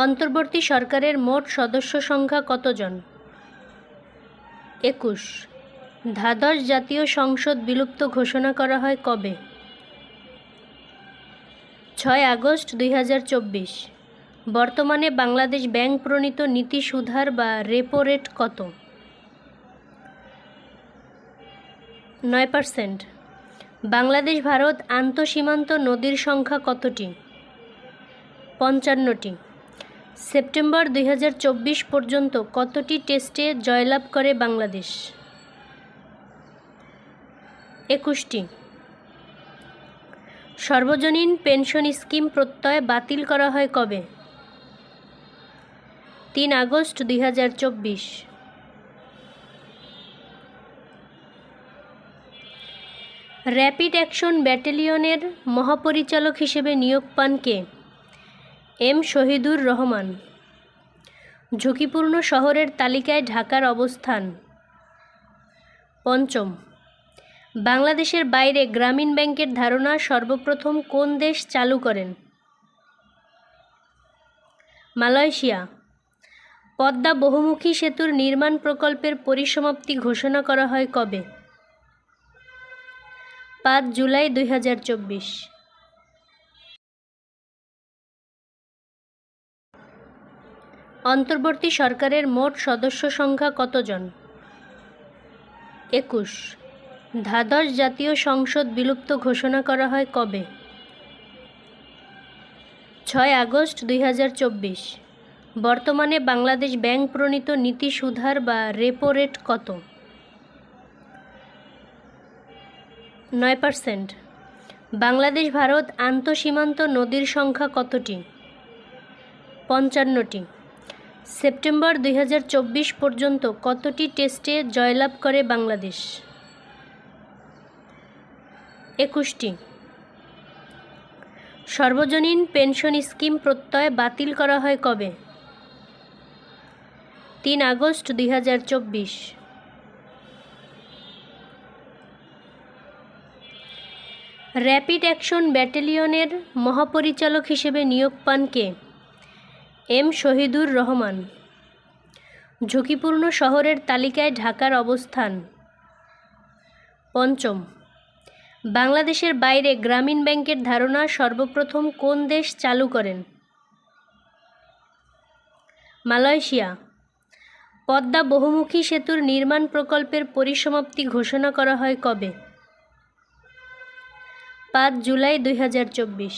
অন্তর্বর্তী সরকারের মোট সদস্য সংখ্যা কতজন? 21। দ্বাদশ জাতীয় সংসদ বিলুপ্ত ঘোষণা করা হয় কবে? 6 আগস্ট 2024। বর্তমানে বাংলাদেশ ব্যাংক প্রণীত নীতি সুদহার বা রেপো রেট কত? 9%। বাংলাদেশ ভারত আন্তঃসীমান্ত নদীর সংখ্যা কতটি? 55টি। সেপ্টেম্বর 2024 পর্যন্ত কতটি টেস্টে জয়লাভ করে বাংলাদেশ? 21টি। সর্বজনীন পেনশন স্কিম প্রত্যয় বাতিল করা হয় কবে? 3 আগস্ট 2024। র্যাপিড অ্যাকশন ব্যাটালিয়নের মহাপরিচালক হিসেবে নিয়োগ পান কে? এম শহীদুর রহমান। ঝুঁকিপূর্ণ শহরের তালিকায় ঢাকার অবস্থান। 5ম। বাংলাদেশের বাইরে গ্রামীণ ব্যাংকের ধারণা সর্বপ্রথম কোন দেশ চালু করেন? মালয়েশিয়া। পদ্মা বহুমুখী সেতুর নির্মাণ প্রকল্পের পরিসমাপ্তি ঘোষণা করা হয় কবে? 5 জুলাই 2024। অন্তর্বর্তী সরকারের মোট সদস্য সংখ্যা কতজন? 21। দ্বাদশ জাতীয় সংসদ বিলুপ্ত ঘোষণা করা হয় কবে? 6 আগস্ট 2024। বর্তমানে বাংলাদেশ ব্যাংক প্রণীত নীতি সুদহার বা রেপো রেট কত? 9%। বাংলাদেশ ভারত আন্তঃসীমান্ত নদীর সংখ্যা কতটি? 55টি। সেপ্টেম্বর 2024 পর্যন্ত কতটি টেস্টে জয়লাভ করে বাংলাদেশ? 21টি। সর্বজনীন পেনশন স্কিম প্রত্যয় বাতিল করা হয় কবে? 3 আগস্ট 2024। র্যাপিড অ্যাকশন ব্যাটালিয়নের মহাপরিচালক হিসেবে নিয়োগ পান কে? এম শহীদুর রহমান। ঝুঁকিপূর্ণ শহরের তালিকায় ঢাকার অবস্থান। 5ম। বাংলাদেশের বাইরে গ্রামীণ ব্যাংকের ধারণা সর্বপ্রথম কোন দেশ চালু করেন? মালয়েশিয়া। পদ্মা বহুমুখী সেতুর নির্মাণ প্রকল্পের পরিসমাপ্তি ঘোষণা করা হয় কবে? 5 জুলাই 2024।